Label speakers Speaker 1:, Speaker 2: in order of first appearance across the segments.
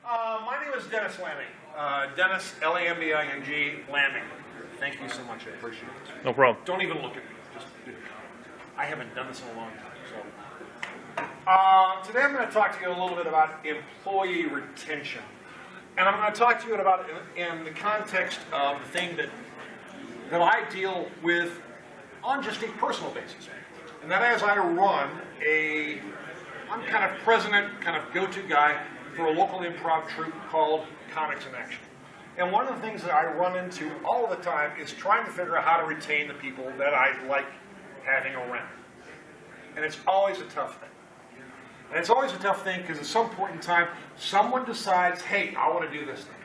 Speaker 1: My name is Dennis Lamming. Dennis, L-A-M-B-I-N-G, Lamming. Thank you so much. I appreciate it.
Speaker 2: No problem.
Speaker 1: Don't even look at me. Just do it. I haven't done this in a long time. So, today I'm going to talk to you a little bit about employee retention. And I'm going to talk to you about it in the context of the thing that I deal with on just a personal basis. And that is I'm kind of president, kind of go-to guy for a local improv troupe called Comics in Action. And one of the things that I run into all the time is trying to figure out how to retain the people that I like having around. And it's always a tough thing. And it's always a tough thing because at some point in time, someone decides, hey, I want to do this thing.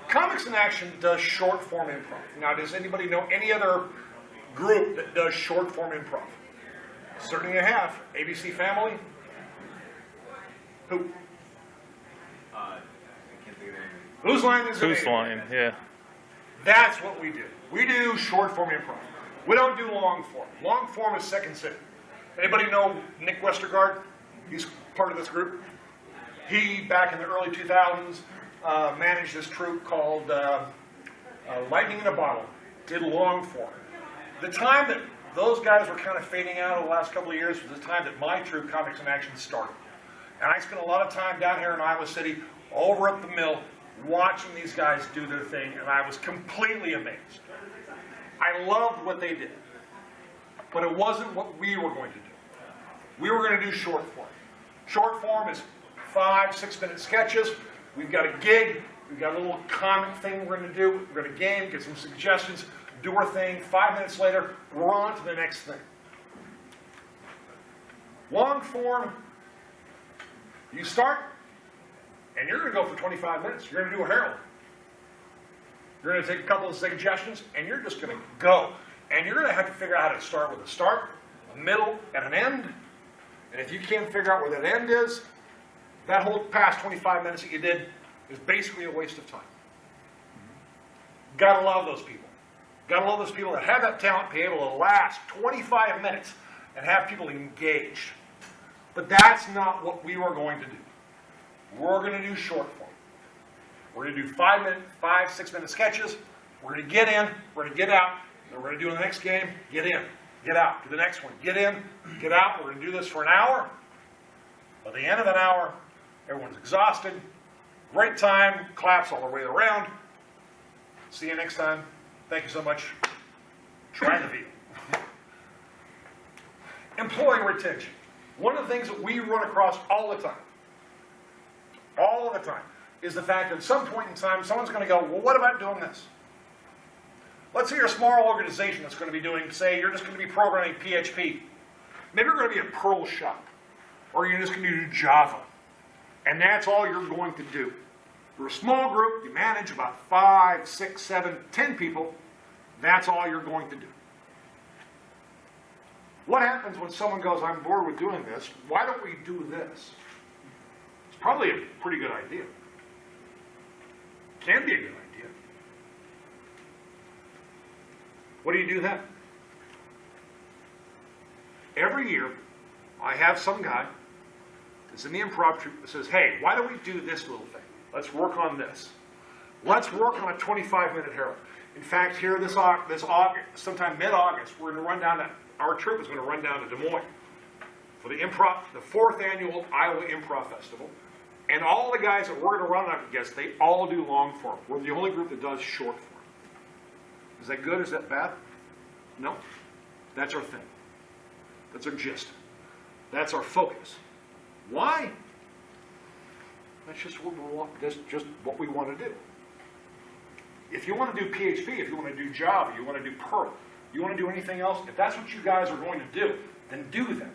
Speaker 1: Comics in Action does short-form improv. Now, does anybody know any other group that does short-form improv? Certainly I have. ABC Family? Who?
Speaker 3: I can't think of anything.
Speaker 1: Whose Line is it?
Speaker 2: Who's Line? Yeah.
Speaker 1: That's what we do. We do short-form improv. We don't do long-form. Long-form is Second City. Anybody know Nick Westergaard? He's part of this group. He, back in the early 2000s, managed this troupe called Lightning in a Bottle. Did long-form. The time that those guys were kind of fading out over the last couple of years was the time that my troupe, Comics in Action, started. And I spent a lot of time down here in Iowa City, over at the mill, watching these guys do their thing, and I was completely amazed. I loved what they did, but it wasn't what we were going to do. We were going to do short form. Short form is 5-6 minute sketches. We've got a gig. We've got a little comic thing we're going to do. We're going to game, get some suggestions, do our thing. 5 minutes later, we're on to the next thing. Long form, you start, and you're going to go for 25 minutes. You're going to do a Herald. You're going to take a couple of suggestions, and you're just going to go. And you're going to have to figure out how to start with a start, a middle, and an end. And if you can't figure out where that end is, that whole past 25 minutes that you did is basically a waste of time. Gotta love those people. Gotta love those people that have that talent, be able to last 25 minutes and have people engaged. But that's not what we were going to do. We're going to do short form. We're going to do 5-6 minute sketches. We're going to get in, we're going to get out, and we're going to do in the next game, get in, get out. Do the next one, get in, get out. We're going to do this for an hour. By the end of an hour, everyone's exhausted. Great time, claps all the way around. See you next time. Thank you so much. Try the view. Employee retention. One of the things that we run across all the time, is the fact that at some point in time, someone's going to go, well, what about doing this? Let's say you're a small organization that's going to be doing, say, you're just going to be programming PHP. Maybe you're going to be a Perl shop, or you're just going to do Java. And that's all you're going to do. You're a small group, you manage about 5, 6, 7, 10 people. That's all you're going to do. What happens when someone goes, I'm bored with doing this, why don't we do this? It's probably a pretty good idea. Can be a good idea. What do you do then? Every year, I have some guy that's in the improv troupe that says, hey, why don't we do this little thing? Let's work on this. Let's work on a 25-minute Herald. In fact, here this August, sometime mid-August, we're going to run down to, our troupe is going to run down to Des Moines for the 4th annual Iowa Improv Festival. And all the guys that we're going to run up against, they all do long form. We're the only group that does short form. Is that good? Is that bad? No. That's our thing. That's our gist. That's our focus. Why? That's just what we want to do. If you want to do PHP, if you want to do Java, you want to do Perl, you want to do anything else, if that's what you guys are going to do, then do that.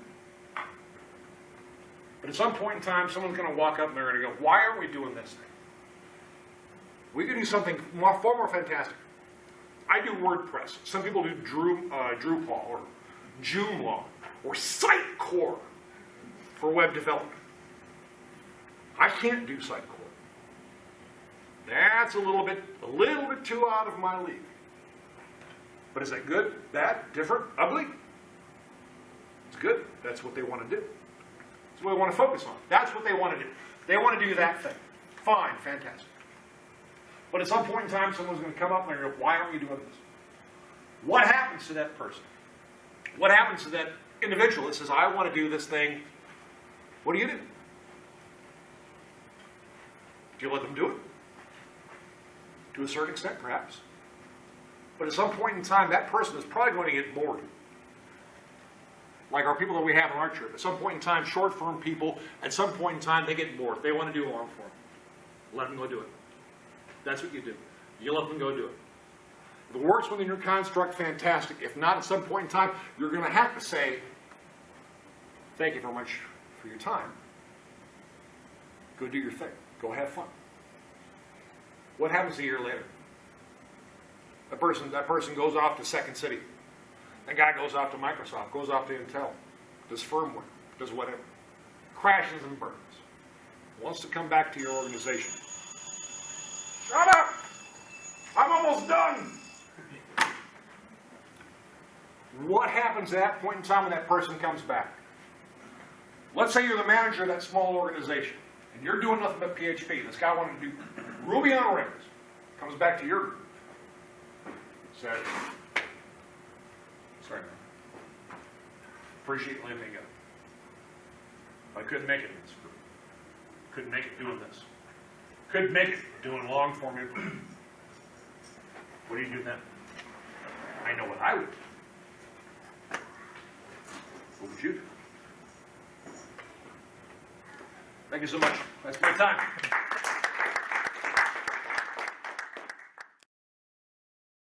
Speaker 1: But at some point in time, someone's going to walk up and they're going to go, why aren't we doing this thing? We could do something far more fantastic. I do WordPress. Some people do Drupal or Joomla or Sitecore for web development. I can't do Sitecore. That's a little bit too out of my league. But is that good, bad, different, ugly? It's good. That's what they want to do. That's what they want to focus on. That's what they want to do. They want to do that thing. fine, fantastic. But at some point in time, someone's going to come up and go, why aren't you doing this? What happens to that person? What happens to that individual that says, I want to do this thing? What do? Do you let them do it? To a certain extent, perhaps. But at some point in time, that person is probably going to get bored. Like our people that we have in our trip. At some point in time, short-form people, at some point in time, they get bored. They want to do long-form. Let them go do it. That's what you do. You let them go do it. If it works within your construct, fantastic. If not, at some point in time, you're going to have to say, thank you very much for your time. Go do your thing. Go have fun. What happens a year later? That person goes off to Second City. That guy goes off to Microsoft, goes off to Intel, does firmware, does whatever. Crashes and burns. Wants to come back to your organization. Shut up! I'm almost done! What happens at that point in time when that person comes back? Let's say you're the manager of that small organization, and you're doing nothing but PHP. This guy wanted to do Ruby on Rails. Comes back to your group. Says, sorry, man. Appreciate letting me go. I couldn't make it in this group. Couldn't make it doing this. Couldn't make it doing long form improv. What do you do then? I know what I would do. What would you do? Thank you so much. That's my time.